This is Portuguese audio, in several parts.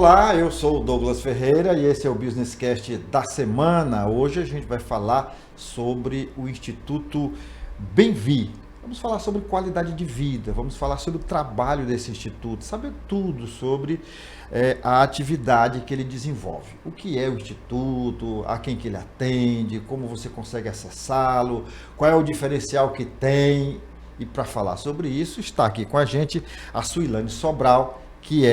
Olá, eu sou o Douglas Ferreira e esse é o Business Cast da semana. Hoje a gente vai falar sobre o Instituto Benvi. Vamos falar sobre qualidade de vida, vamos falar sobre o trabalho desse instituto, saber tudo sobre a atividade que ele desenvolve. O que é o instituto, a quem que ele atende, como você consegue acessá-lo, qual é o diferencial que tem. E para falar sobre isso, está aqui com a gente a Suilane Sobral, que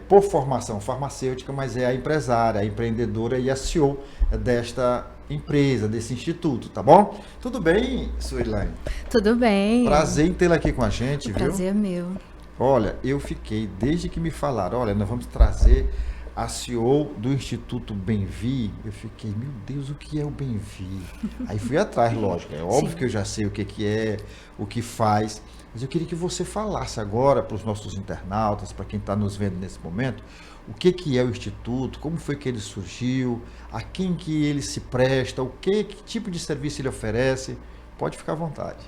por formação farmacêutica, mas é a empresária, a empreendedora e a CEO desta empresa, desse instituto, tá bom? Tudo bem, Suilane? Tudo bem. Prazer em tê-la aqui com a gente, viu? Prazer é meu. Olha, eu fiquei, desde que me falaram, olha, nós vamos trazer a CEO do Instituto Benvi, eu fiquei, meu Deus, o que é o Benvi? Aí fui atrás, lógico, é óbvio que eu já sei o que é, o que faz, mas eu queria que você falasse agora para os nossos internautas, para quem está nos vendo nesse momento, o que é o Instituto, como foi que ele surgiu, a quem que ele se presta, que tipo de serviço ele oferece, pode ficar à vontade.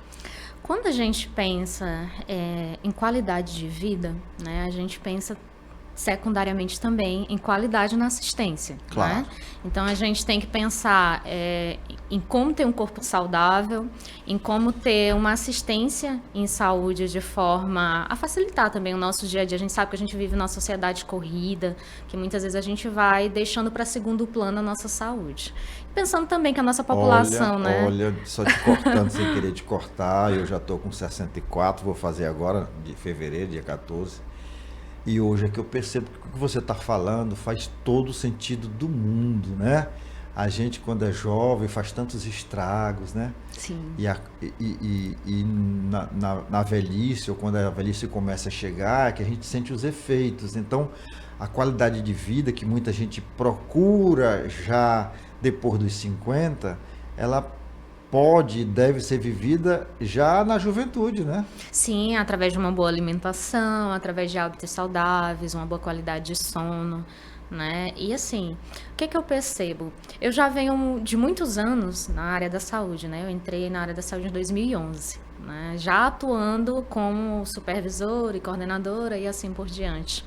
Quando a gente pensa em qualidade de vida, né, a gente pensa secundariamente também em qualidade na assistência. Claro. Né? Então a gente tem que pensar em como ter um corpo saudável, em como ter uma assistência em saúde de forma a facilitar também o nosso dia a dia. A gente sabe que a gente vive numa sociedade corrida, que muitas vezes a gente vai deixando para segundo plano a nossa saúde. Pensando também que a nossa população, né? Olha, só te cortando sem querer te cortar, eu já estou com 64, vou fazer agora, de fevereiro, dia 14. E hoje é que eu percebo que o que você está falando faz todo o sentido do mundo, né? A gente, quando é jovem, faz tantos estragos, né? Sim. E na velhice, ou quando a velhice começa a chegar, é que a gente sente os efeitos. Então, a qualidade de vida que muita gente procura já depois dos 50, ela pode e deve ser vivida já na juventude, né? Sim, através de uma boa alimentação, através de hábitos saudáveis, uma boa qualidade de sono, né? E assim, o que eu percebo? Eu já venho de muitos anos na área da saúde, né? Eu entrei na área da saúde em 2011, né? Já atuando como supervisora e coordenadora e assim por diante.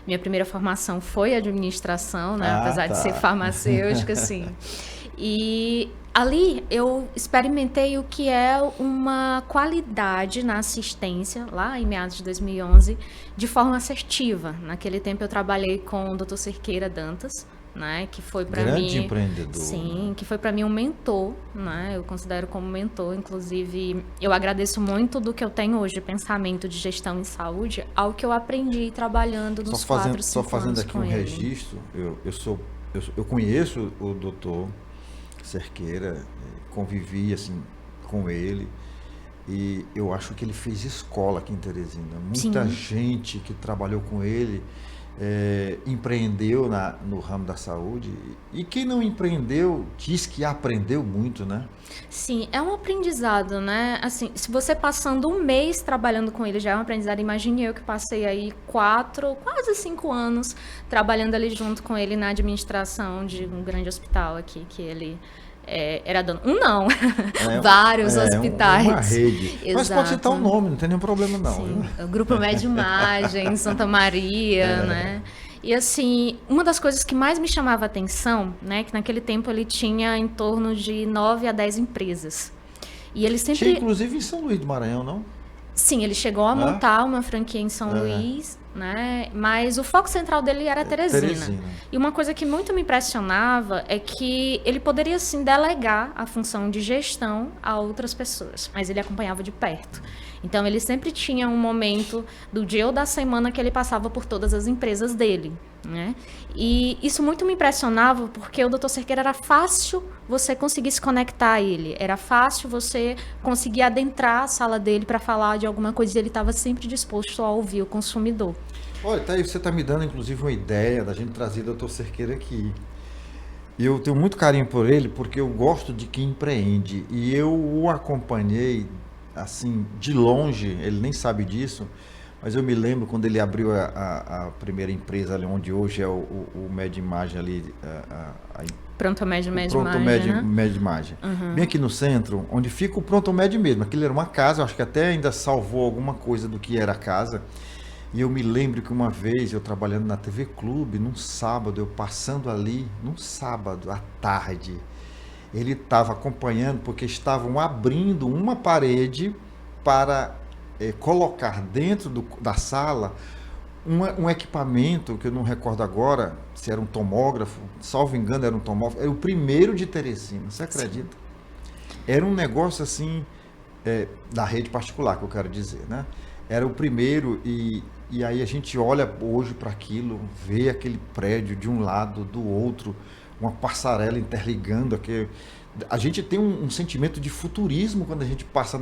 Minha primeira formação foi administração, né? Apesar de ser farmacêutica, assim. E ali eu experimentei o que é uma qualidade na assistência, lá em meados de 2011, de forma assertiva. Naquele tempo eu trabalhei com o Dr. Cerqueira Dantas, né, que foi para mim... Grande empreendedor. Sim, que foi para mim um mentor, né, eu considero como mentor. Inclusive, eu agradeço muito do que eu tenho hoje de pensamento de gestão em saúde ao que eu aprendi trabalhando nos 4, 5 anos Só fazendo aqui um ele. registro, eu conheço o doutor Cerqueira, convivi assim com ele e eu acho que ele fez escola aqui em Teresina. Muita Sim. gente que trabalhou com ele empreendeu no ramo da saúde, e quem não empreendeu diz que aprendeu muito, né? Sim, é um aprendizado, né? Assim, se você passando um mês trabalhando com ele já é um aprendizado, imagine eu que passei aí 4, quase 5 anos trabalhando ali junto com ele na administração de um grande hospital aqui, que ele era dono. Vários hospitais. Uma rede. Exato. Mas pode citar um nome, não tem nenhum problema não. Sim, o Grupo Médio Imagem, Santa Maria, né? E assim, uma das coisas que mais me chamava a atenção, né, que naquele tempo ele tinha em torno de 9 a 10 empresas. E ele sempre... Tinha inclusive em São Luís do Maranhão, não? Sim, ele chegou a montar uma franquia em São Luís, né? Mas o foco central dele era Teresina. E uma coisa que muito me impressionava é que ele poderia, sim, delegar a função de gestão a outras pessoas, mas ele acompanhava de perto. Então, ele sempre tinha um momento do dia ou da semana que ele passava por todas as empresas dele, né? E isso muito me impressionava porque o Dr. Cerqueira era fácil você conseguir se conectar a ele, era fácil você conseguir adentrar a sala dele para falar de alguma coisa, e ele estava sempre disposto a ouvir o consumidor. Olha, tá aí, você está me dando inclusive uma ideia da gente trazer o Dr. Cerqueira aqui. Eu tenho muito carinho por ele porque eu gosto de quem empreende, e eu o acompanhei assim, de longe, ele nem sabe disso, mas eu me lembro quando ele abriu a primeira empresa ali, onde hoje é o MedImagem ali, Pronto Med Imagem. Uhum. Bem aqui no centro, onde fica o Pronto Med mesmo. Aquilo era uma casa, eu acho que até ainda salvou alguma coisa do que era a casa. E eu me lembro que uma vez eu trabalhando na TV Clube, num sábado, eu passando ali, num sábado à tarde, ele estava acompanhando porque estavam abrindo uma parede para colocar dentro da sala um equipamento que eu não recordo agora se era um tomógrafo, salvo engano era um tomógrafo, era o primeiro de Teresina, você acredita? Era um negócio assim, da rede particular que eu quero dizer, né? Era o primeiro e aí a gente olha hoje para aquilo, vê aquele prédio de um lado, do outro, uma passarela interligando aqui. A gente tem um sentimento de futurismo quando a gente passa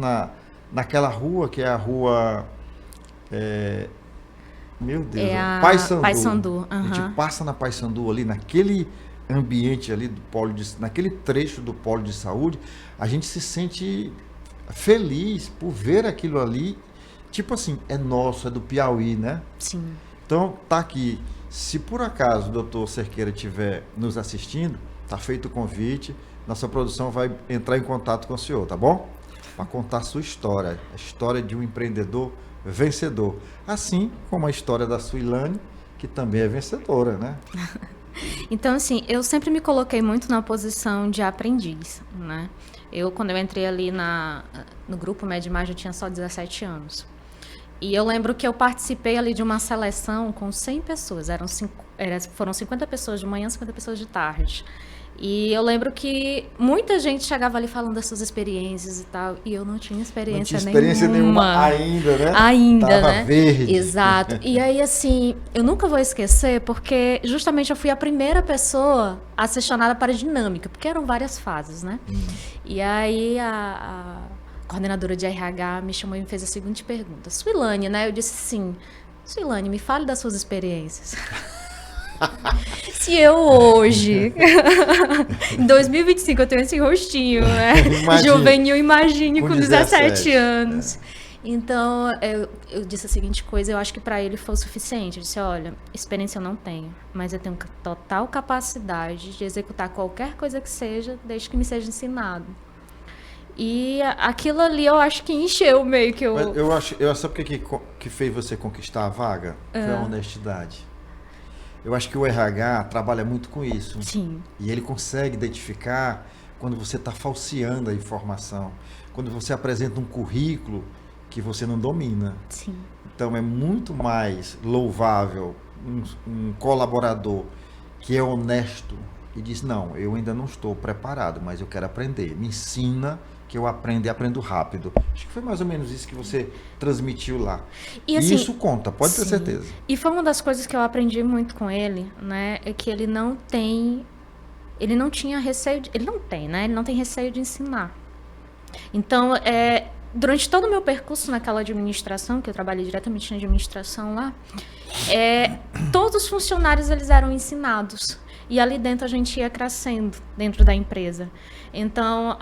naquela rua, que é a rua... meu Deus, Paissandu. Paissandu. A gente passa na Paissandu ali, naquele ambiente ali do naquele trecho do polo de saúde, a gente se sente feliz por ver aquilo ali, tipo assim, é nosso, é do Piauí, né? Sim. Então, tá aqui. Se por acaso o doutor Cerqueira estiver nos assistindo, tá feito o convite, nossa produção vai entrar em contato com o senhor, tá bom? Para contar a sua história, a história de um empreendedor vencedor. Assim como a história da Suilane, que também é vencedora, né? Então, assim, eu sempre me coloquei muito na posição de aprendiz, né? Quando eu entrei ali no grupo Medimage, eu tinha só 17 anos. E eu lembro que eu participei ali de uma seleção com 100 pessoas. Foram 50 pessoas de manhã, 50 pessoas de tarde. E eu lembro que muita gente chegava ali falando das suas experiências e tal, e eu não tinha experiência nenhuma. Não tinha experiência nenhuma ainda, né? Ainda, Tava né? verde. Exato. E aí, assim, eu nunca vou esquecer, porque justamente eu fui a primeira pessoa a ser chamada para a dinâmica, porque eram várias fases, né? E aí a coordenadora de RH me chamou e me fez a seguinte pergunta. Suilane, né? Eu disse sim. Suilane, me fale das suas experiências. Se eu hoje, em 2025, eu tenho esse rostinho, né? Juvenil, imagine com 17 anos. Então, eu disse a seguinte coisa, eu acho que para ele foi o suficiente. Eu disse, olha, experiência eu não tenho, mas eu tenho total capacidade de executar qualquer coisa que seja, desde que me seja ensinado. E aquilo ali eu acho que encheu meio que eu sabe o que fez você conquistar a vaga? Foi a honestidade. Eu acho que o RH trabalha muito com isso. Sim. E ele consegue identificar quando você está falseando a informação, quando você apresenta um currículo que você não domina. Sim. Então é muito mais louvável um colaborador que é honesto e diz, não, eu ainda não estou preparado, mas eu quero aprender. Me ensina que eu aprendo e aprendo rápido. Acho que foi mais ou menos isso que você transmitiu lá. E assim, isso conta, pode ter certeza. E foi uma das coisas que eu aprendi muito com ele, né? É que ele não tinha receio, ele não tem, né? Ele não tem receio de ensinar. Então, durante todo o meu percurso naquela administração, que eu trabalhei diretamente na administração lá, todos os funcionários eles eram ensinados. E ali dentro a gente ia crescendo dentro da empresa. Então,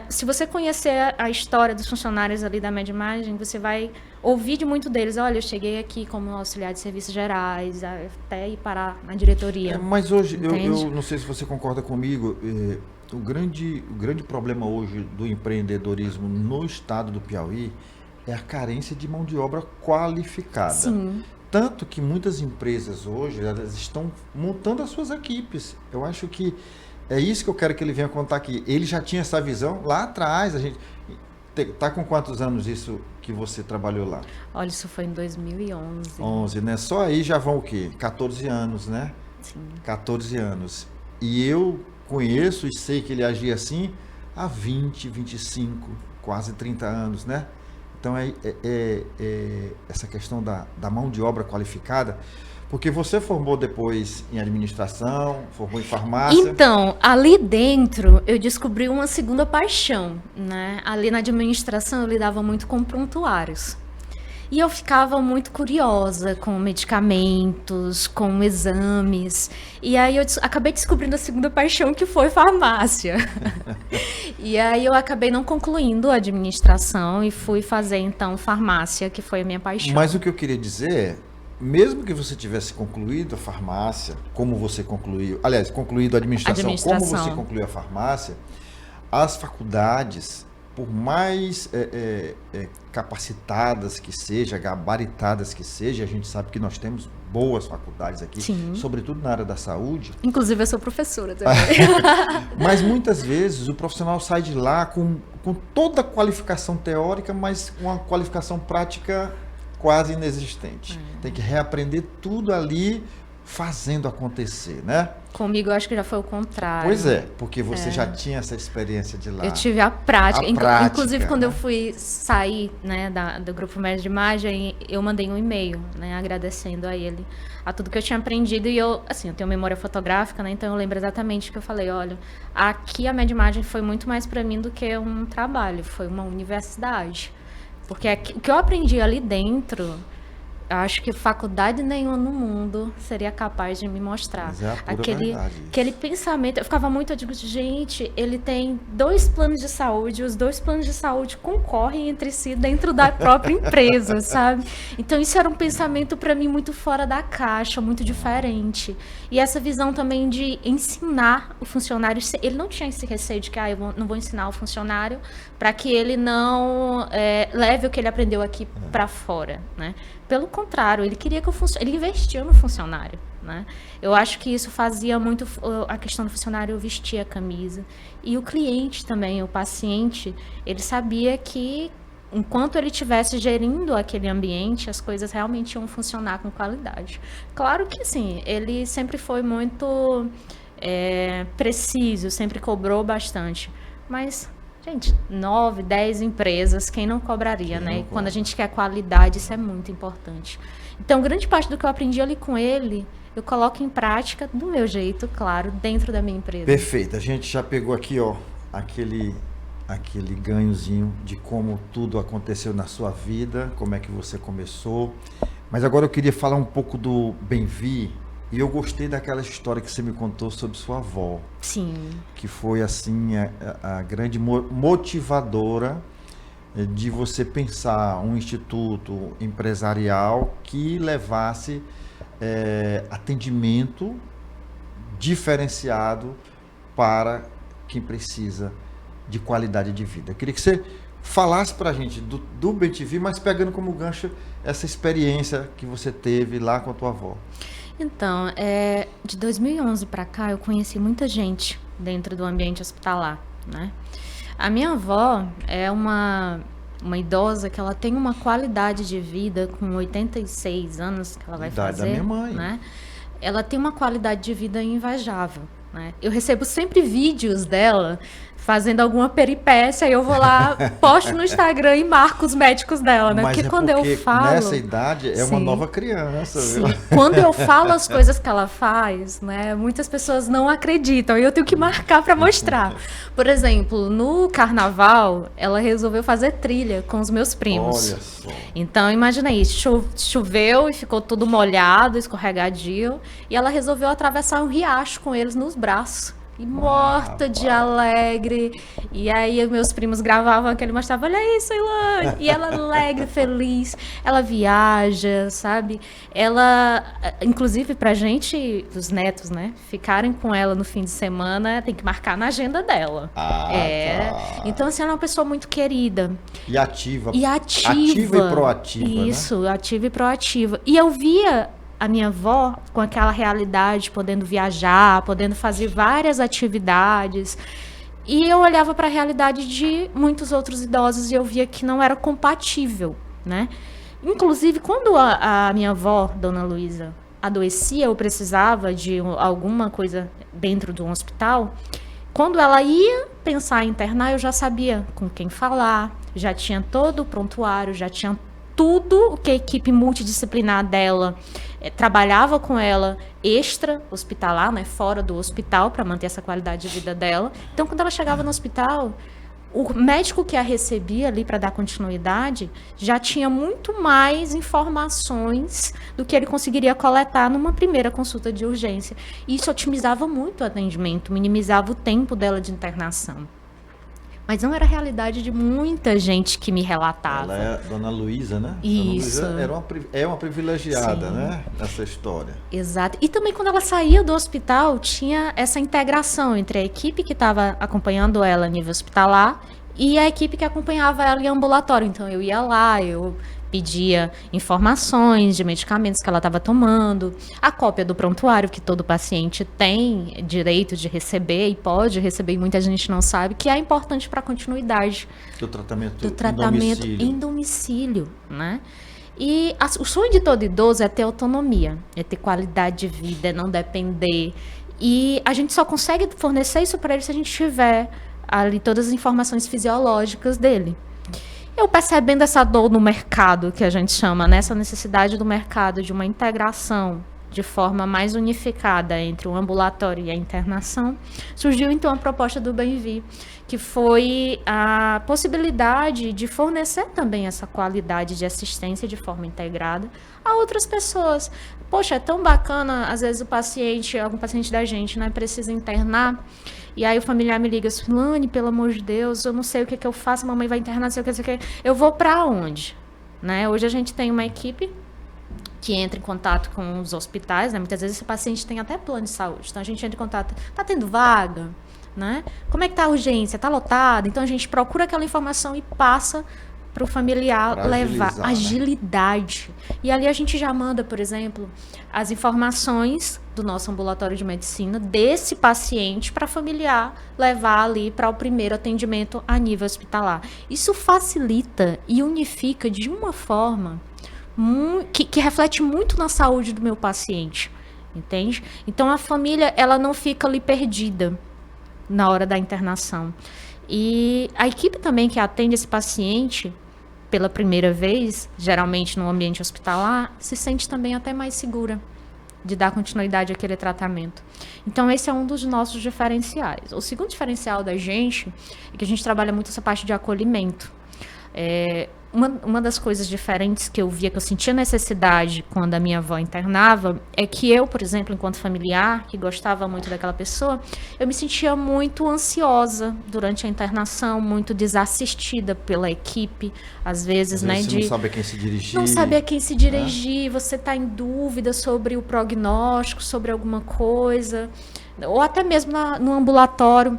se você conhecer a história dos funcionários ali da Medimage, você vai ouvir de muito deles, olha, eu cheguei aqui como auxiliar de serviços gerais, até ir parar na diretoria. Mas hoje, eu não sei se você concorda comigo, o grande problema hoje do empreendedorismo no estado do Piauí é a carência de mão de obra qualificada. Sim. Tanto que muitas empresas hoje, elas estão montando as suas equipes. Eu acho que é isso que eu quero que ele venha contar aqui. Ele já tinha essa visão lá atrás. A gente tá com quantos anos isso que você trabalhou lá? Olha, isso foi em 2011. 11, né? Só aí já vão o quê? 14 anos, né? Sim. 14 anos. E eu conheço e sei que ele agia assim há 20, 25, quase 30 anos, né? Então, essa questão da mão de obra qualificada, porque você formou depois em administração, formou em farmácia. Então, ali dentro, eu descobri uma segunda paixão, né? Ali na administração, eu lidava muito com prontuários. E eu ficava muito curiosa com medicamentos, com exames. E aí eu acabei descobrindo a segunda paixão, que foi farmácia. E aí eu acabei não concluindo a administração e fui fazer, então, farmácia, que foi a minha paixão. Mas o que eu queria dizer é, mesmo que você tivesse concluído a farmácia, como você concluiu, aliás, concluído a administração, como você concluiu a farmácia, as faculdades por mais capacitadas que sejam, gabaritadas que sejam, a gente sabe que nós temos boas faculdades aqui, Sim. sobretudo na área da saúde. Inclusive, eu sou professora também. Mas muitas vezes o profissional sai de lá com toda a qualificação teórica, mas com uma qualificação prática quase inexistente. Tem que reaprender tudo ali fazendo acontecer, né? Comigo, eu acho que já foi o contrário. Pois é, porque você já tinha essa experiência de lá. Eu tive a prática. Inclusive, quando né? eu fui sair, né, do Grupo Médio de Imagem, eu mandei um e-mail, né, agradecendo a ele a tudo que eu tinha aprendido. E eu tenho memória fotográfica, né, então eu lembro exatamente que eu falei, olha, aqui a Média Imagem foi muito mais para mim do que um trabalho, foi uma universidade. Porque o que eu aprendi ali dentro, eu acho que faculdade nenhuma no mundo seria capaz de me mostrar. Mas é a pura verdade, aquele pensamento. Eu ficava muito, eu digo, gente, ele tem 2 planos de saúde, os 2 planos de saúde concorrem entre si dentro da própria empresa, sabe? Então isso era um pensamento para mim muito fora da caixa, muito diferente. E essa visão também de ensinar o funcionário, ele não tinha esse receio de que eu não vou ensinar o funcionário para que ele não leve o que ele aprendeu aqui para fora, né? Pelo contrário, ele queria que ele investia no funcionário, né? Eu acho que isso fazia muito a questão do funcionário vestir a camisa. E o cliente também, o paciente, ele sabia que enquanto ele estivesse gerindo aquele ambiente, as coisas realmente iam funcionar com qualidade. Claro que sim, ele sempre foi muito preciso, sempre cobrou bastante, mas... Gente, 9, 10 empresas, quem não cobraria, né? Quando a gente quer qualidade, isso é muito importante. Então, grande parte do que eu aprendi ali com ele, eu coloco em prática do meu jeito, claro, dentro da minha empresa. Perfeito. A gente já pegou aqui, ó, aquele ganhozinho de como tudo aconteceu na sua vida, como é que você começou. Mas agora eu queria falar um pouco do Bem-Vi. E eu gostei daquela história que você me contou sobre sua avó. Sim. Que foi, assim, a grande motivadora de você pensar um instituto empresarial que levasse atendimento diferenciado para quem precisa de qualidade de vida. Eu queria que você falasse para a gente do Bem-Vi, mas pegando como gancho essa experiência que você teve lá com a tua avó. Então, de 2011 para cá, eu conheci muita gente dentro do ambiente hospitalar, né? A minha avó é uma idosa que ela tem uma qualidade de vida com 86 anos que ela vai fazer, da minha mãe, né? Ela tem uma qualidade de vida invejável, né? Eu recebo sempre vídeos dela fazendo alguma peripécia, e eu vou lá, posto no Instagram e marco os médicos dela, né? Mas porque quando eu falo... nessa idade é uma nova criança, sim. Viu? Quando eu falo as coisas que ela faz, né? Muitas pessoas não acreditam, e eu tenho que marcar para mostrar. Por exemplo, no carnaval, ela resolveu fazer trilha com os meus primos. Olha só. Então, imagina isso, choveu e ficou tudo molhado, escorregadio, e ela resolveu atravessar um riacho com eles nos braços. E morta de alegre. E aí meus primos gravavam aquele, mostravam, olha isso, Ilane. E ela alegre, feliz. Ela viaja, sabe? Ela, inclusive pra gente, os netos, né? Ficarem com ela no fim de semana, tem que marcar na agenda dela. Tá. Então, assim, ela é uma pessoa muito querida. E ativa. Ativa e proativa, isso, né? Ativa e proativa. E eu via a minha avó com aquela realidade, podendo viajar, podendo fazer várias atividades. E eu olhava para a realidade de muitos outros idosos e eu via que não era compatível, né? Inclusive, quando a minha avó, Dona Luísa, adoecia, eu precisava de alguma coisa dentro de um hospital, quando ela ia pensar em internar, eu já sabia com quem falar, já tinha todo o prontuário, já tinha tudo o que a equipe multidisciplinar dela trabalhava com ela extra hospitalar, né, fora do hospital, para manter essa qualidade de vida dela. Então, quando ela chegava no hospital, o médico que a recebia ali para dar continuidade já tinha muito mais informações do que ele conseguiria coletar numa primeira consulta de urgência. E isso otimizava muito o atendimento, minimizava o tempo dela de internação. Mas não era a realidade de muita gente que me relatava. Ela é Dona Luísa, né? Isso. Dona Luísa é uma privilegiada, sim, né? Nessa história. Exato. E também quando ela saía do hospital, tinha essa integração entre a equipe que estava acompanhando ela a nível hospitalar e a equipe que acompanhava ela em ambulatório. Então eu ia lá, eu pedia informações de medicamentos que ela estava tomando, a cópia do prontuário que todo paciente tem direito de receber e pode receber, e muita gente não sabe, que é importante para a continuidade Do tratamento em domicílio, né? E o sonho de todo idoso é ter autonomia, é ter qualidade de vida, é não depender. E a gente só consegue fornecer isso para ele se a gente tiver ali todas as informações fisiológicas dele. Eu percebendo essa dor no mercado, que a gente chama, né? Essa necessidade do mercado de uma integração de forma mais unificada entre o ambulatório e a internação, surgiu então a proposta do Bem-Vi, que foi a possibilidade de fornecer também essa qualidade de assistência de forma integrada a outras pessoas. Poxa, é tão bacana, às vezes algum paciente da gente, né, precisa internar, e aí o familiar me liga, Sulane, pelo amor de Deus, eu não sei o que eu faço, a mamãe vai internar, não sei o que, eu vou para onde? Né? Hoje a gente tem uma equipe que entra em contato com os hospitais, né? Muitas vezes esse paciente tem até plano de saúde, então a gente entra em contato, tá tendo vaga? Né? Como é que tá a urgência? Tá lotada? Então a gente procura aquela informação e passa para o familiar levar agilidade. Né? E ali a gente já manda, por exemplo, as informações do nosso ambulatório de medicina desse paciente para familiar levar ali para o primeiro atendimento a nível hospitalar. Isso facilita e unifica de uma forma que reflete muito na saúde do meu paciente, entende? Então a família ela não fica ali perdida na hora da internação. E a equipe também que atende esse paciente pela primeira vez, geralmente no ambiente hospitalar, se sente também até mais segura de dar continuidade àquele tratamento. Então esse é um dos nossos diferenciais. O segundo diferencial da gente é que a gente trabalha muito essa parte de acolhimento. Uma das coisas diferentes que eu via, que eu sentia necessidade quando a minha avó internava, é que eu, por exemplo, enquanto familiar, que gostava muito daquela pessoa, eu me sentia muito ansiosa durante a internação, muito desassistida pela equipe, às vezes, né? Você não sabe a quem se dirigir. Não sabe a quem se dirigir, você está em dúvida sobre o prognóstico, sobre alguma coisa, ou até mesmo no ambulatório.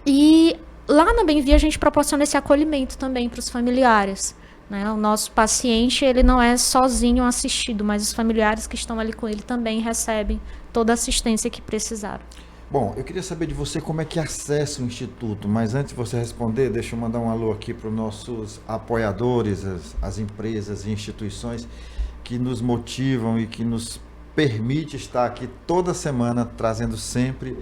E lá na Bem-Vi a gente proporciona esse acolhimento também para os familiares, né? O nosso paciente ele não é sozinho assistido, mas os familiares que estão ali com ele também recebem toda a assistência que precisaram. Bom, eu queria saber de você como é que acessa o Instituto, mas antes de você responder, deixa eu mandar um alô aqui para os nossos apoiadores, as empresas e instituições que nos motivam e que nos permite estar aqui toda semana trazendo sempre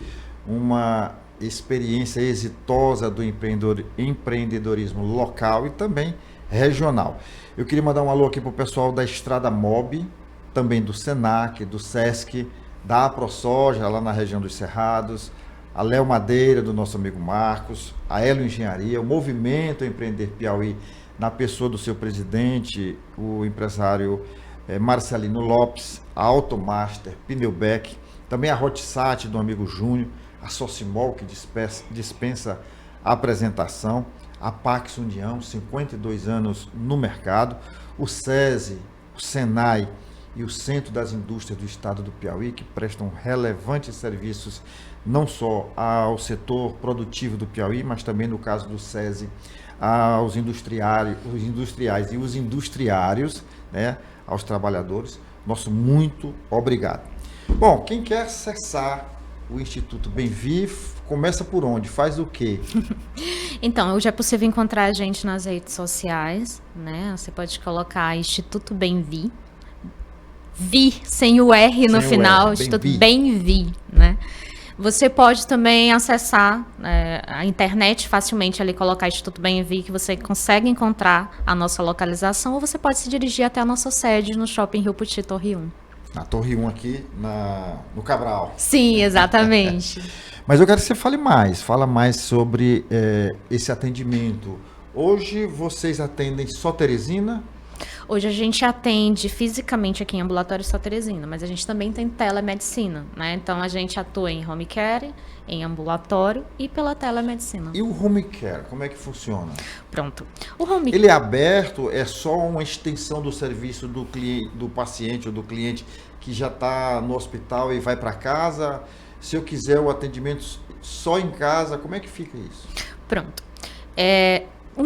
uma experiência exitosa do empreendedorismo local e também regional. Eu queria mandar um alô aqui para o pessoal da Estrada Mob, também do Senac, do Sesc, da AproSoja, lá na região dos Cerrados, a Léo Madeira, do nosso amigo Marcos, a Elo Engenharia, o Movimento Empreender Piauí, na pessoa do seu presidente, o empresário Marcelino Lopes, a Automaster, Pneubec, também a Hotsat, do amigo Júnior, a Socimol, que dispensa a apresentação, a Pax União, 52 anos no mercado, o SESI, o SENAI e o Centro das Indústrias do Estado do Piauí, que prestam relevantes serviços não só ao setor produtivo do Piauí, mas também, no caso do SESI, aos industriais e os industriários, né, aos trabalhadores. Nosso muito obrigado. Bom, quem quer acessar o Instituto Bem-Vi, começa por onde? Faz o quê? Então, hoje é possível encontrar a gente nas redes sociais, né? Você pode colocar Instituto Bem-Vi, sem o R no final, Instituto Bem-Vi, né? Você pode também acessar a internet facilmente ali, colocar Instituto Bem-Vi, que você consegue encontrar a nossa localização, ou você pode se dirigir até a nossa sede no Shopping Rio Puti, Torre 1. Na Torre 1 aqui, no Cabral. Sim, exatamente. Mas eu quero que você fala mais sobre esse atendimento. Hoje vocês atendem só Teresina? Hoje a gente atende fisicamente aqui em ambulatório só Teresina, mas a gente também tem telemedicina, né? Então a gente atua em home care, em ambulatório e pela telemedicina. E o home care, como é que funciona? Pronto. Ele é aberto, é só uma extensão do serviço do cliente, do paciente ou do cliente que já está no hospital e vai para casa? Se eu quiser o atendimento só em casa, como é que fica isso? Pronto. O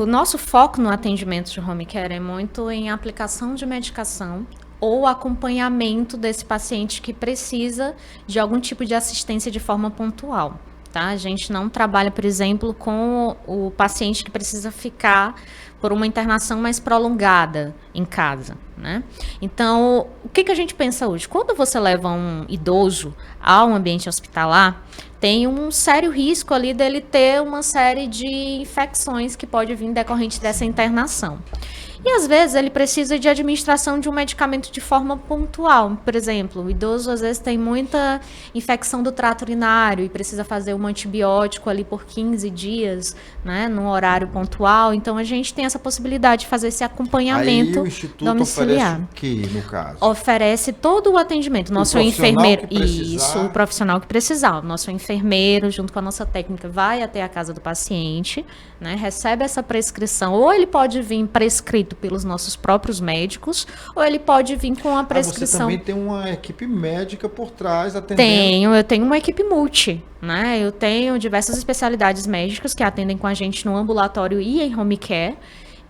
nosso foco no atendimento de home care é muito em aplicação de medicação ou acompanhamento desse paciente que precisa de algum tipo de assistência de forma pontual. Tá? A gente não trabalha, por exemplo, com o paciente que precisa ficar por uma internação mais prolongada em casa, né? Então, o que a gente pensa hoje? Quando você leva um idoso a um ambiente hospitalar, tem um sério risco ali dele ter uma série de infecções que pode vir decorrente dessa internação. E às vezes ele precisa de administração de um medicamento de forma pontual. Por exemplo, o idoso às vezes tem muita infecção do trato urinário e precisa fazer um antibiótico ali por 15 dias, né, num horário pontual. Então a gente tem essa possibilidade de fazer esse acompanhamento. Aí o Instituto domiciliar. Oferece o que, no caso? Oferece todo o atendimento. Nosso enfermeiro, isso, o profissional que precisar. O nosso enfermeiro, junto com a nossa técnica, vai até a casa do paciente, né, recebe essa prescrição. Ou ele pode vir prescrito pelos nossos próprios médicos, ou ele pode vir com a prescrição. Você também tem uma equipe médica por trás atendendo? Eu tenho uma equipe multi, né? Eu tenho diversas especialidades médicas que atendem com a gente no ambulatório e em home care,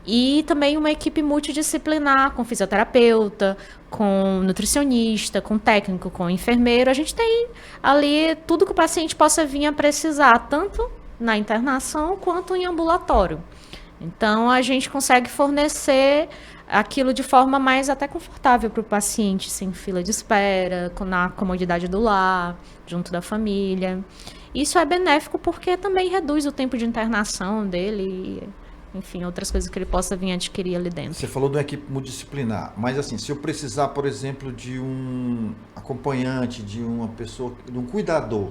e também uma equipe multidisciplinar, com fisioterapeuta, com nutricionista, com técnico, com enfermeiro. A gente tem ali tudo que o paciente possa vir a precisar, tanto na internação quanto em ambulatório. Então, a gente consegue fornecer aquilo de forma mais até confortável para o paciente, sem fila de espera, na comodidade do lar, junto da família. Isso é benéfico porque também reduz o tempo de internação dele e, enfim, outras coisas que ele possa vir adquirir ali dentro. Você falou de uma equipe multidisciplinar, mas assim, se eu precisar, por exemplo, de um acompanhante, de uma pessoa, de um cuidador.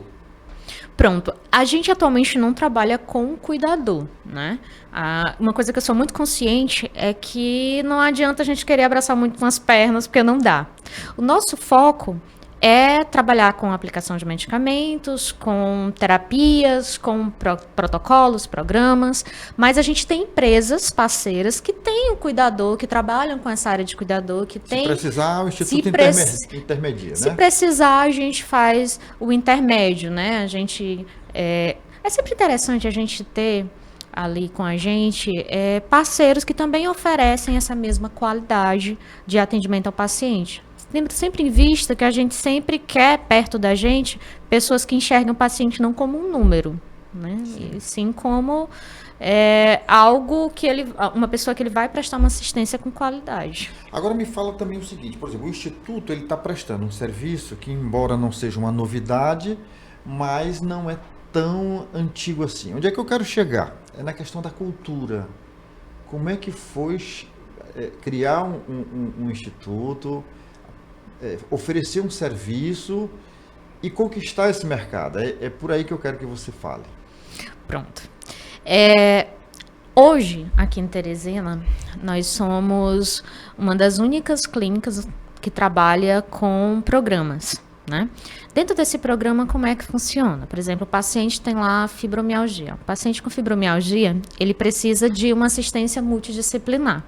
Pronto, a gente atualmente não trabalha com cuidador, né? Uma coisa que eu sou muito consciente é que não adianta a gente querer abraçar muito com as pernas, porque não dá. O nosso foco é trabalhar com aplicação de medicamentos, com terapias, com protocolos, programas, mas a gente tem empresas parceiras que têm o cuidador, que trabalham com essa área de cuidador, que tem... Se precisar, o Instituto intermedia, né? Se precisar, a gente faz o intermédio, né? A gente... É sempre interessante a gente ter ali com a gente parceiros que também oferecem essa mesma qualidade de atendimento ao paciente. Sempre em vista que a gente sempre quer perto da gente pessoas que enxergam o paciente não como um número, né? E sim como algo que uma pessoa que ele vai prestar uma assistência com qualidade. Agora me fala também o seguinte, por exemplo, o Instituto ele está prestando um serviço que, embora não seja uma novidade, mas não é tão antigo assim. Onde é que eu quero chegar? É na questão da cultura. Como é que foi criar um instituto, oferecer um serviço e conquistar esse mercado? É por aí que eu quero que você fale. Pronto. Hoje, aqui em Teresina, nós somos uma das únicas clínicas que trabalha com programas, né? Dentro desse programa, como é que funciona? Por exemplo, o paciente tem lá fibromialgia. O paciente com fibromialgia, ele precisa de uma assistência multidisciplinar.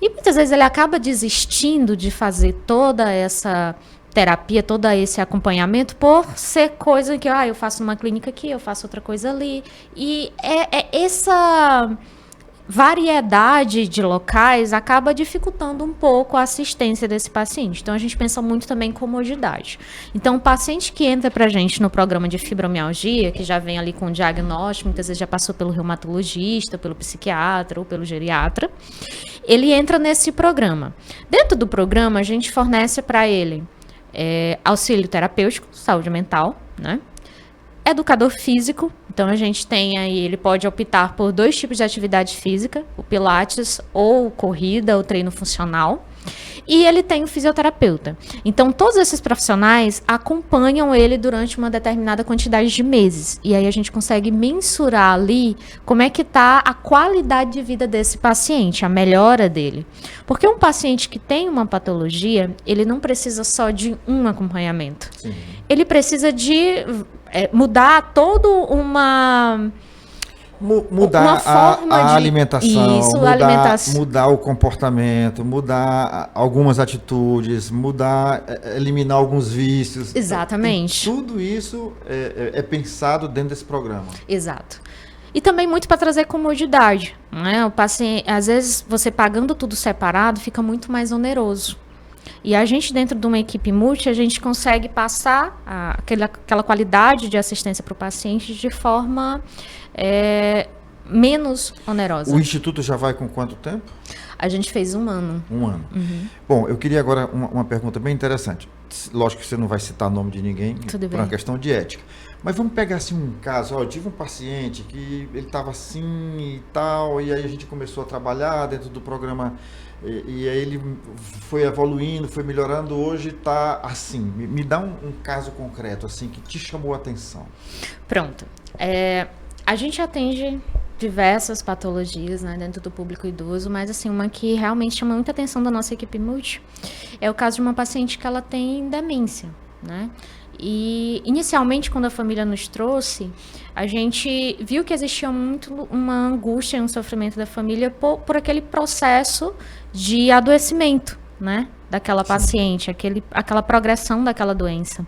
E muitas vezes ele acaba desistindo de fazer toda essa terapia, todo esse acompanhamento por ser coisa que, eu faço uma clínica aqui, eu faço outra coisa ali. E essa variedade de locais acaba dificultando um pouco a assistência desse paciente. Então, a gente pensa muito também em comodidade. Então, o paciente que entra pra gente no programa de fibromialgia, que já vem ali com diagnóstico, muitas vezes já passou pelo reumatologista, pelo psiquiatra ou pelo geriatra, ele entra nesse programa. Dentro do programa, a gente fornece para ele auxílio terapêutico, saúde mental, né? Educador físico, então a gente tem aí, ele pode optar por 2 tipos de atividade física, o pilates ou corrida ou treino funcional, e ele tem o fisioterapeuta. Então todos esses profissionais acompanham ele durante uma determinada quantidade de meses, e aí a gente consegue mensurar ali como é que está a qualidade de vida desse paciente, a melhora dele. Porque um paciente que tem uma patologia, ele não precisa só de um acompanhamento. Sim. Ele precisa de mudar todo mudar a alimentação, mudar o comportamento, mudar algumas atitudes, eliminar alguns vícios. Exatamente. Tudo isso é pensado dentro desse programa. Exato. E também muito para trazer comodidade, né? O paciente, às vezes, você pagando tudo separado, fica muito mais oneroso. E a gente, dentro de uma equipe multi, a gente consegue passar aquela qualidade de assistência para o paciente de forma menos onerosa. O Instituto já vai com quanto tempo? A gente fez 1 ano. 1 ano. Bom, eu queria agora uma pergunta bem interessante. Lógico que você não vai citar o nome de ninguém, por uma questão de ética. Mas vamos pegar assim um caso, eu tive um paciente que ele estava assim e tal, e aí a gente começou a trabalhar dentro do programa, e aí ele foi evoluindo, foi melhorando, hoje está assim. Me dá um caso concreto, assim, que te chamou a atenção. Pronto. A gente atende diversas patologias, né, dentro do público idoso, mas assim, uma que realmente chama muita atenção da nossa equipe multi é o caso de uma paciente que ela tem demência, né? E inicialmente, quando a família nos trouxe, a gente viu que existia muito uma angústia e um sofrimento da família por aquele processo de adoecimento, né, daquela paciente, aquela progressão daquela doença.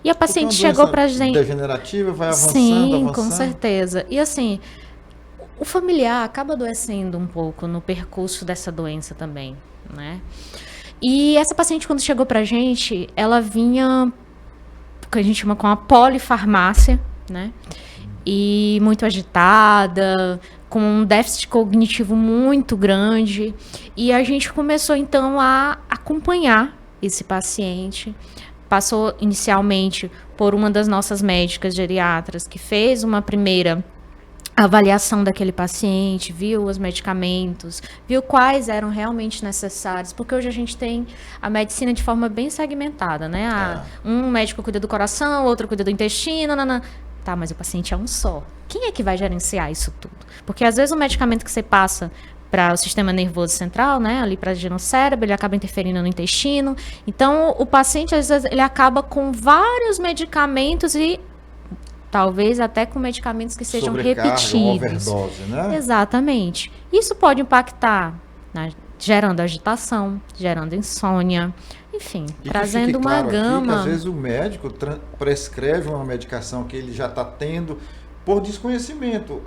E a paciente chegou pra gente... degenerativa, vai avançando, Sim, com certeza. E assim, o familiar acaba adoecendo um pouco no percurso dessa doença também, né? E essa paciente, quando chegou pra gente, ela vinha, que a gente chama com a polifarmácia, né? E muito agitada, com um déficit cognitivo muito grande. E a gente começou, então, a acompanhar esse paciente. Passou inicialmente por uma das nossas médicas geriatras, que fez uma primeira avaliação daquele paciente, viu os medicamentos, viu quais eram realmente necessários, porque hoje a gente tem a medicina de forma bem segmentada, né? Um médico cuida do coração, outro cuida do intestino, Tá, mas o paciente é um só. Quem é que vai gerenciar isso tudo? Porque às vezes o medicamento que você passa para o sistema nervoso central, né, ali para agir no cérebro, ele acaba interferindo no intestino. Então, o paciente, às vezes, ele acaba com vários medicamentos e talvez até com medicamentos que sejam repetidos. Overdose, né? Exatamente. Isso pode impactar, né, gerando agitação, gerando insônia, enfim, trazendo uma gama. Aqui, às vezes o médico prescreve uma medicação que ele já está tendo por desconhecimento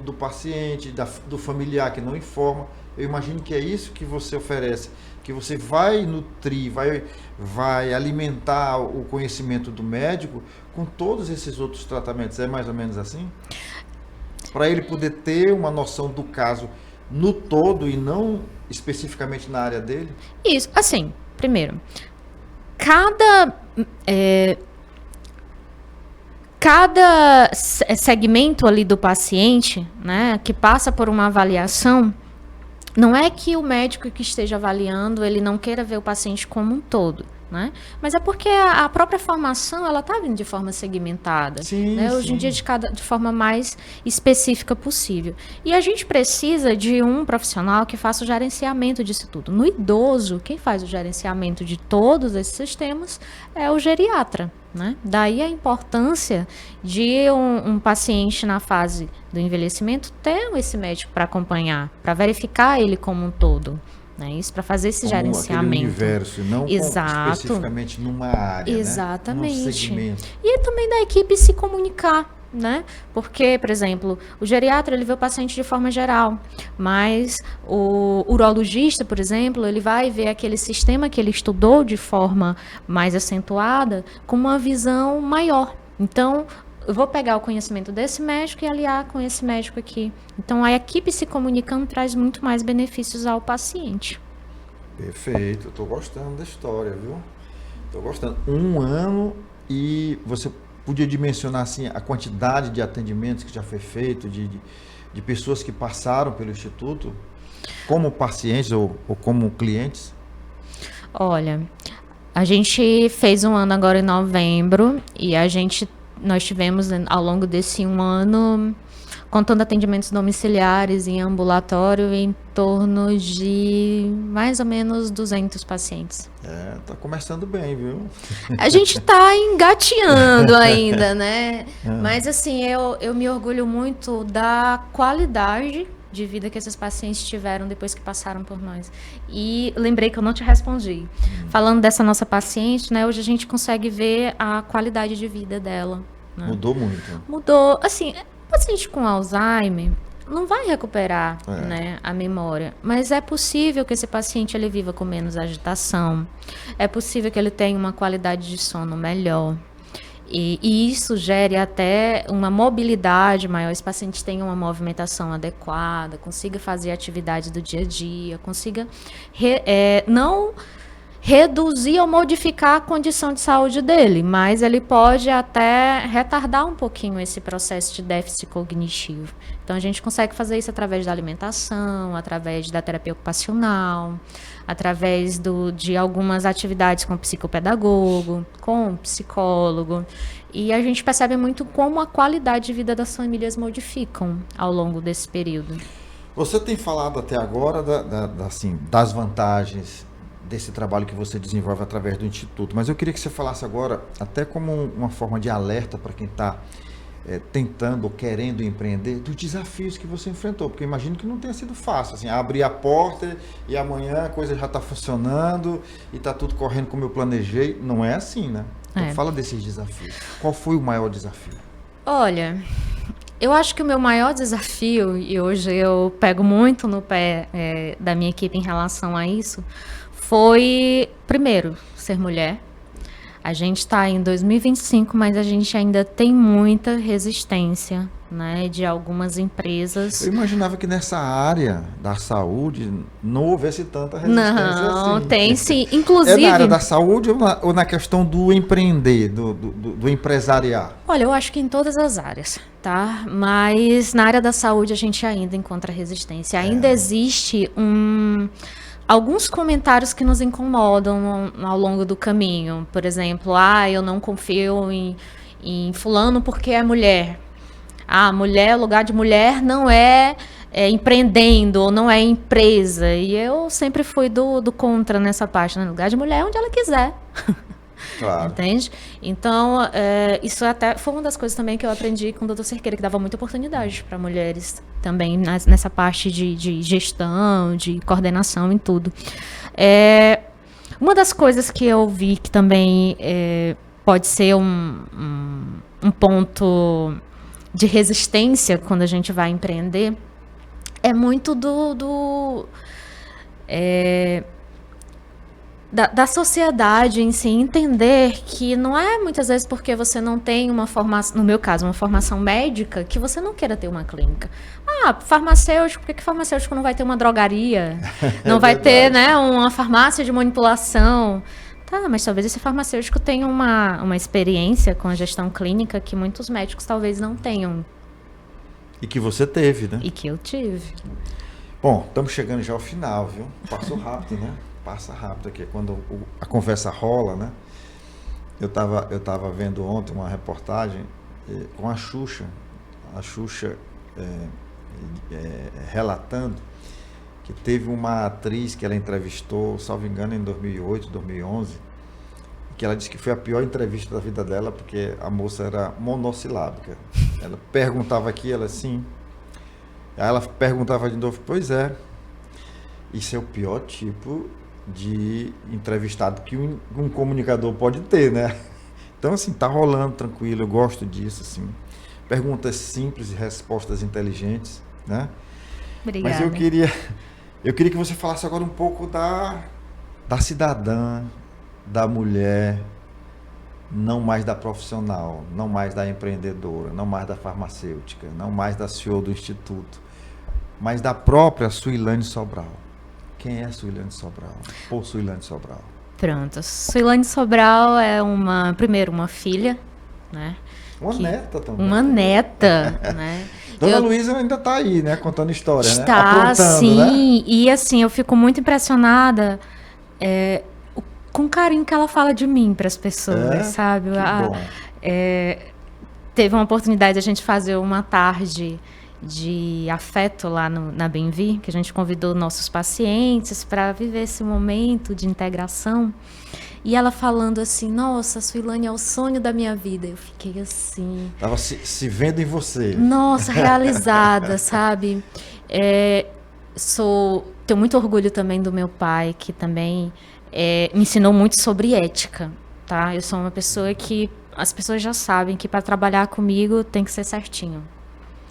do paciente, do familiar que não informa. Eu imagino que é isso que você oferece, que você vai nutrir, vai alimentar o conhecimento do médico com todos esses outros tratamentos. É mais ou menos assim? Para ele poder ter uma noção do caso no todo e não especificamente na área dele? Isso, assim, primeiro, cada segmento ali do paciente, né, que passa por uma avaliação, não é que o médico que esteja avaliando, ele não queira ver o paciente como um todo, né? Mas é porque a própria formação, ela está vindo de forma segmentada, sim, né? Hoje em dia de forma mais específica possível. E a gente precisa de um profissional que faça o gerenciamento disso tudo. No idoso, quem faz o gerenciamento de todos esses sistemas é o geriatra, né? Daí a importância de um paciente na fase do envelhecimento ter esse médico para acompanhar, para verificar ele como um todo. Né? Isso, para fazer esse gerenciamento. Universo, não especificamente numa área. Exatamente. Né? Num segmento. E também da equipe se comunicar. Né? Porque, por exemplo, o geriatra ele vê o paciente de forma geral, mas o urologista, por exemplo, ele vai ver aquele sistema que ele estudou de forma mais acentuada com uma visão maior. Então, eu vou pegar o conhecimento desse médico e aliar com esse médico aqui. Então, a equipe se comunicando traz muito mais benefícios ao paciente. Perfeito, eu estou gostando da história, viu? Estou gostando. 1 ano e você podia dimensionar assim, a quantidade de atendimentos que já foi feito, de pessoas que passaram pelo Instituto, como pacientes ou como clientes? Olha, a gente fez 1 ano agora em novembro e nós tivemos ao longo desse 1 ano, contando atendimentos domiciliares em ambulatório, em torno de mais ou menos 200 pacientes. Tá começando bem, viu? A gente tá engateando ainda, né? Mas assim, eu me orgulho muito da qualidade de vida que esses pacientes tiveram depois que passaram por nós. E lembrei que eu não te respondi. Falando dessa nossa paciente, né? Hoje a gente consegue ver a qualidade de vida dela. Né? Mudou muito. Mudou, assim... paciente com Alzheimer não vai recuperar, né, a memória, mas é possível que esse paciente ele viva com menos agitação, é possível que ele tenha uma qualidade de sono melhor. E isso gere até uma mobilidade maior, esse paciente tenha uma movimentação adequada, consiga fazer atividades do dia a dia, consiga não reduzir ou modificar a condição de saúde dele, mas ele pode até retardar um pouquinho esse processo de déficit cognitivo. Então, a gente consegue fazer isso através da alimentação, através da terapia ocupacional, através de algumas atividades com psicopedagogo, com psicólogo. E a gente percebe muito como a qualidade de vida das famílias modificam ao longo desse período. Você tem falado até agora assim, das vantagens desse trabalho que você desenvolve através do Instituto, mas eu queria que você falasse agora, até como uma forma de alerta para quem está tentando ou querendo empreender, dos desafios que você enfrentou, porque eu imagino que não tenha sido fácil, assim, abrir a porta e amanhã a coisa já está funcionando e está tudo correndo como eu planejei. Não é assim, né? Então fala desses desafios. Qual foi o maior desafio? Olha, eu acho que o meu maior desafio, e hoje eu pego muito no pé da minha equipe em relação a isso, foi, primeiro, ser mulher. A gente está em 2025, mas a gente ainda tem muita resistência, né, de algumas empresas. Eu imaginava que nessa área da saúde não houvesse tanta resistência não, assim. Tem sim. Inclusive... É na área da saúde ou na questão do empreender, do empresariar? Olha, eu acho que em todas as áreas, tá? Mas na área da saúde a gente ainda encontra resistência. Ainda existe alguns comentários que nos incomodam ao longo do caminho. Por exemplo, eu não confio em fulano porque é mulher. Mulher, o lugar de mulher não é empreendendo ou não é empresa. E eu sempre fui do contra nessa parte, né? O lugar de mulher é onde ela quiser. Claro. Entende? Então, isso até foi uma das coisas também que eu aprendi com o Dr. Cerqueira, que dava muita oportunidade para mulheres também nessa parte de gestão, de coordenação e tudo. Uma das coisas que eu vi que também pode ser um ponto de resistência quando a gente vai empreender é muito da sociedade em si, entender que não é muitas vezes porque você não tem uma formação, no meu caso, uma formação médica, que você não queira ter uma clínica. Farmacêutico, por que farmacêutico não vai ter uma drogaria? Não vai ter, né, uma farmácia de manipulação? Tá, mas talvez esse farmacêutico tenha uma experiência com a gestão clínica que muitos médicos talvez não tenham. E que você teve, né? E que eu tive. Bom, estamos chegando já ao final, viu? Passou rápido, né? Passa rápido aqui, quando a conversa rola, né? Eu tava vendo ontem uma reportagem com a Xuxa relatando que teve uma atriz que ela entrevistou, salvo engano, em 2008, 2011, que ela disse que foi a pior entrevista da vida dela, porque a moça era monossilábica. Ela perguntava aqui, ela assim, aí ela perguntava de novo, pois é, isso é o pior tipo de entrevistado que um comunicador pode ter, né? Então, assim, tá rolando tranquilo, eu gosto disso, assim. Perguntas simples e respostas inteligentes, né? Obrigada. Mas eu queria que você falasse agora um pouco da cidadã, da mulher, não mais da profissional, não mais da empreendedora, não mais da farmacêutica, não mais da CEO do Instituto, mas da própria Suilane Sobral. Quem é a Suilane Sobral? Ou Suilane Sobral? Pronto. Suilane Sobral é primeiro uma filha, né? Neta também. Uma neta, né? Dona Luísa ainda está aí, né? Contando história, né? Está, sim. Né? E assim, eu fico muito impressionada com o carinho que ela fala de mim para as pessoas, sabe? Teve uma oportunidade de a gente fazer uma tarde de afeto lá na Bem-Vi, que a gente convidou nossos pacientes para viver esse momento de integração. E ela falando assim, nossa, a Suilane é o sonho da minha vida. Eu fiquei assim... Tava se vendo em você. Nossa, realizada, sabe? Tenho muito orgulho também do meu pai, que também me ensinou muito sobre ética, tá? Eu sou uma pessoa que... As pessoas já sabem que para trabalhar comigo tem que ser certinho.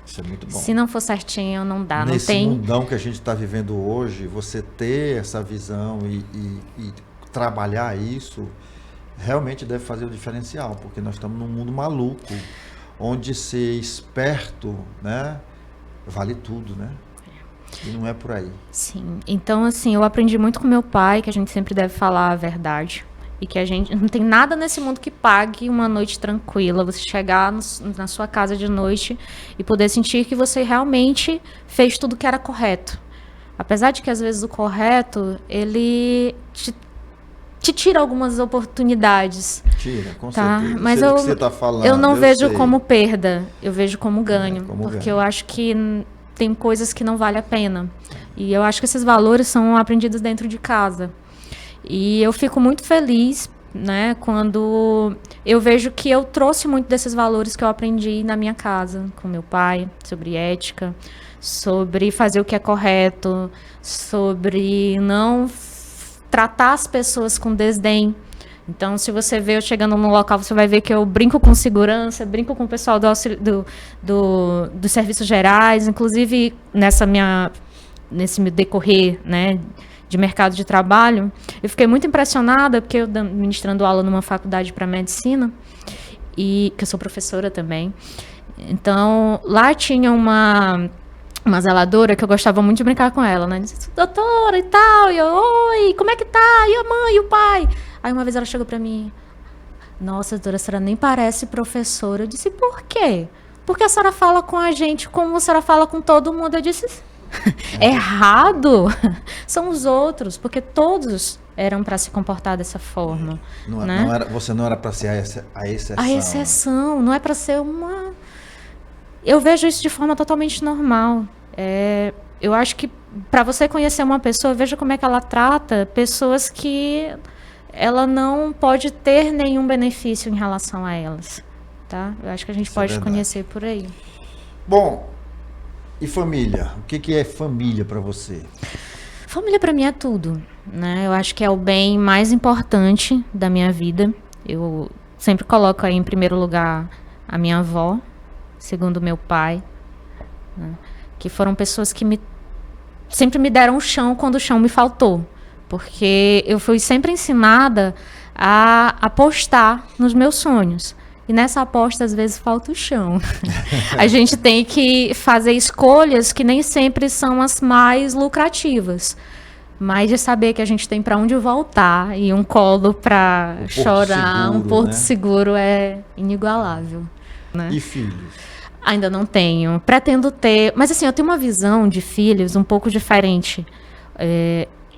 Isso é muito bom. Se não for certinho, não dá. Nesse não tem... mundão que a gente está vivendo hoje, você ter essa visão e trabalhar isso, realmente deve fazer o diferencial, porque nós estamos num mundo maluco, onde ser esperto, né, vale tudo, né? E não é por aí. Sim. Então, assim, eu aprendi muito com meu pai, que a gente sempre deve falar a verdade. E que a gente não tem nada nesse mundo que pague uma noite tranquila. Você chegar na sua casa de noite e poder sentir que você realmente fez tudo que era correto. Apesar de que, às vezes, o correto, ele te tira algumas oportunidades. Tira, com tá? certeza. Mas Sei do que você tá falando, eu não vejo sei. como perda. Eu vejo como ganho. Como porque ganho. eu acho que tem coisas que não vale a pena. E eu acho que esses valores são aprendidos dentro de casa. E eu fico muito feliz, né, quando eu vejo que eu trouxe muito desses valores que eu aprendi na minha casa, com meu pai, sobre ética, sobre fazer o que é correto, sobre não tratar as pessoas com desdém. Então, se você vê eu chegando num local, você vai ver que eu brinco com segurança, brinco com o pessoal dos serviços gerais, inclusive nesse meu decorrer, né, de mercado de trabalho, eu fiquei muito impressionada, porque eu ministrando aula numa faculdade para medicina, e que eu sou professora também. Então, lá tinha uma zeladora que eu gostava muito de brincar com ela, né? Disse, doutora e tal, e eu, oi, como é que tá? E a mãe, e o pai? Aí uma vez ela chegou pra mim, nossa, doutora, a senhora nem parece professora. Eu disse, por quê? Porque a senhora fala com a gente como a senhora fala com todo mundo. Eu disse, errado são os outros, porque todos eram para se comportar dessa forma. Né? Você não era para ser a exceção. A exceção, não é para ser uma... Eu vejo isso de forma totalmente normal. Eu acho que para você conhecer uma pessoa, veja como é que ela trata pessoas que ela não pode ter nenhum benefício em relação a elas. Tá? Eu acho que a gente pode conhecer por aí. Bom, e família? O que é família para você? Família para mim é tudo, né? Eu acho que é o bem mais importante da minha vida. Eu sempre coloco aí em primeiro lugar a minha avó, segundo meu pai, né? Que foram pessoas que sempre me deram o chão quando o chão me faltou. Porque eu fui sempre ensinada a apostar nos meus sonhos. E nessa aposta, às vezes, falta o chão. A gente tem que fazer escolhas que nem sempre são as mais lucrativas. Mas de saber que a gente tem para onde voltar e um colo para chorar, seguro, um porto seguro é inigualável. Né? E filhos? Ainda não tenho. Pretendo ter. Mas assim, eu tenho uma visão de filhos um pouco diferente.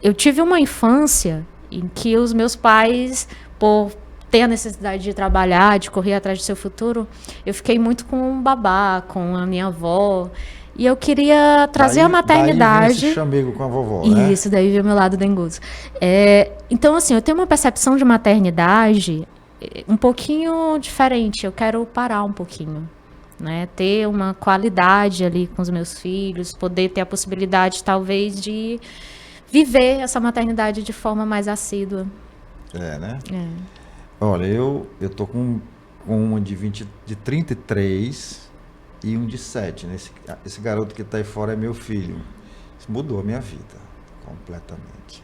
Eu tive uma infância em que os meus pais, por ter a necessidade de trabalhar, de correr atrás do seu futuro, eu fiquei muito com o babá, com a minha avó. E eu queria trazer a maternidade. Daí esse chamego com a vovó, né? Isso, daí veio o meu lado dengoso. Então, assim, eu tenho uma percepção de maternidade um pouquinho diferente. Eu quero parar um pouquinho, né? Ter uma qualidade ali com os meus filhos, poder ter a possibilidade, talvez, de viver essa maternidade de forma mais assídua. Né? Olha, eu tô com uma de 33 e um de 7. Né? Esse garoto que está aí fora é meu filho. Isso mudou a minha vida completamente.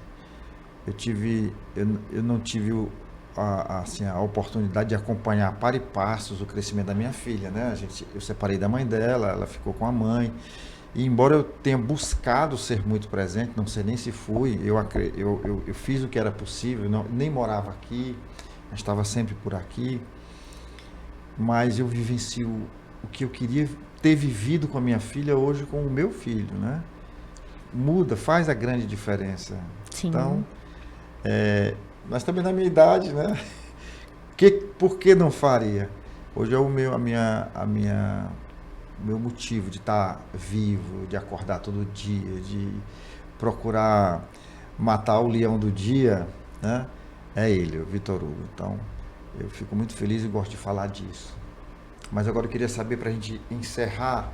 Eu não tive a oportunidade de acompanhar para e passos o crescimento da minha filha, né? Eu separei da mãe dela, ela ficou com a mãe. E embora eu tenha buscado ser muito presente, não sei nem se fui, eu fiz o que era possível, nem morava aqui, estava sempre por aqui, mas eu vivencio o que eu queria ter vivido com a minha filha hoje com o meu filho, né? Muda, faz a grande diferença. Sim. Então, mas também na minha idade, né? Por que não faria? Hoje é o meu motivo de estar vivo, de acordar todo dia, de procurar matar o leão do dia, né? É ele, o Vitor Hugo. Então, eu fico muito feliz e gosto de falar disso. Mas agora eu queria saber, para a gente encerrar,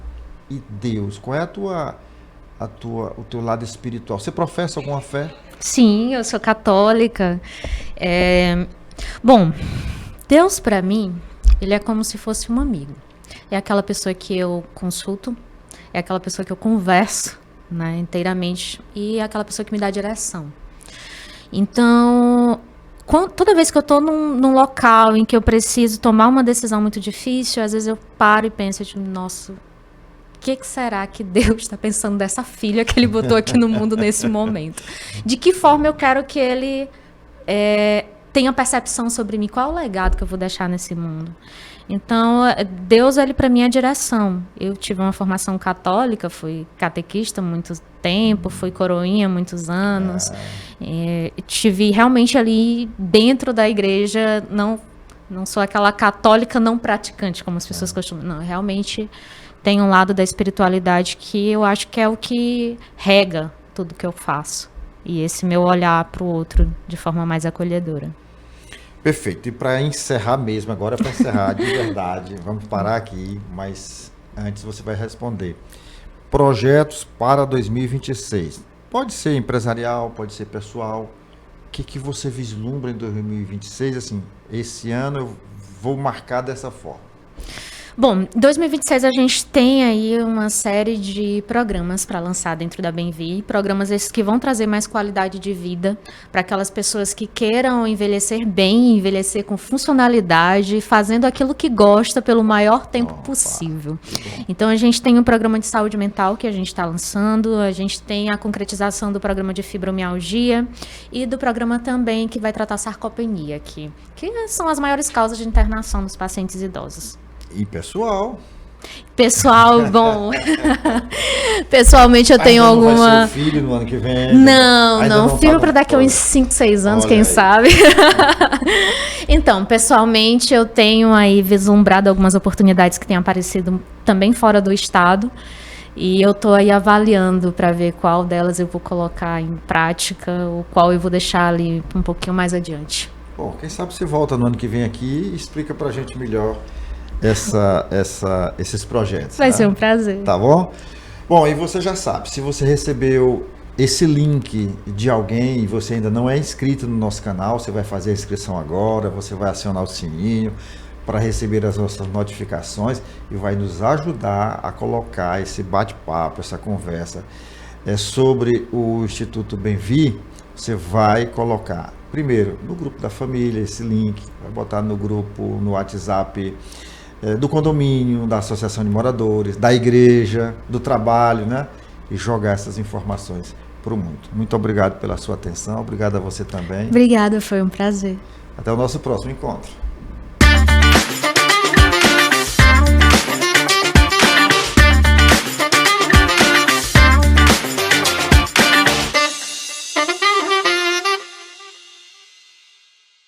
e Deus, qual é o teu lado espiritual? Você professa alguma fé? Sim, eu sou católica. Bom, Deus para mim, ele é como se fosse um amigo. É aquela pessoa que eu consulto, é aquela pessoa que eu converso, né, inteiramente, e é aquela pessoa que me dá direção. Então, toda vez que eu estou num local em que eu preciso tomar uma decisão muito difícil, às vezes eu paro e penso, tipo, nossa, o que será que Deus está pensando dessa filha que ele botou aqui no mundo nesse momento? De que forma eu quero que ele tenha percepção sobre mim? Qual é o legado que eu vou deixar nesse mundo? Então, Deus, ele para mim é a direção. Eu tive uma formação católica, fui catequista há muito tempo, fui coroinha há muitos anos. Tive realmente ali dentro da igreja, não sou aquela católica não praticante, como as pessoas costumam. Não, realmente tem um lado da espiritualidade que eu acho que é o que rega tudo que eu faço. E esse meu olhar para o outro de forma mais acolhedora. Perfeito. E para encerrar mesmo, agora para encerrar de verdade, vamos parar aqui, mas antes você vai responder. Projetos para 2026. Pode ser empresarial, pode ser pessoal. O que você vislumbra em 2026? Assim, esse ano eu vou marcar dessa forma. Bom, em 2026 a gente tem aí uma série de programas para lançar dentro da Bem-Vi, programas esses que vão trazer mais qualidade de vida para aquelas pessoas que queiram envelhecer bem, envelhecer com funcionalidade, fazendo aquilo que gosta pelo maior tempo possível. Então a gente tem um programa de saúde mental que a gente está lançando, a gente tem a concretização do programa de fibromialgia e do programa também que vai tratar sarcopenia, que são as maiores causas de internação dos pacientes idosos. E pessoal? Pessoal, bom. Pessoalmente eu tenho alguma. Vai ser o filho no ano que vem? Não. Filho para daqui a uns 5, 6 anos, quem sabe. Então, pessoalmente eu tenho aí vislumbrado algumas oportunidades que têm aparecido também fora do estado. E eu estou aí avaliando para ver qual delas eu vou colocar em prática, ou qual eu vou deixar ali um pouquinho mais adiante. Bom, quem sabe você volta no ano que vem aqui e explica para a gente melhor esses projetos. Vai ser um prazer. Tá bom? Bom, e você já sabe, se você recebeu esse link de alguém e você ainda não é inscrito no nosso canal, você vai fazer a inscrição agora, você vai acionar o sininho para receber as nossas notificações e vai nos ajudar a colocar esse bate-papo, essa conversa sobre o Instituto Bem-Vi. Você vai colocar, primeiro, no grupo da família, esse link, vai botar no grupo, no WhatsApp do condomínio, da associação de moradores, da igreja, do trabalho, né? E jogar essas informações para o mundo. Muito obrigado pela sua atenção, obrigado a você também. Obrigada, foi um prazer. Até o nosso próximo encontro.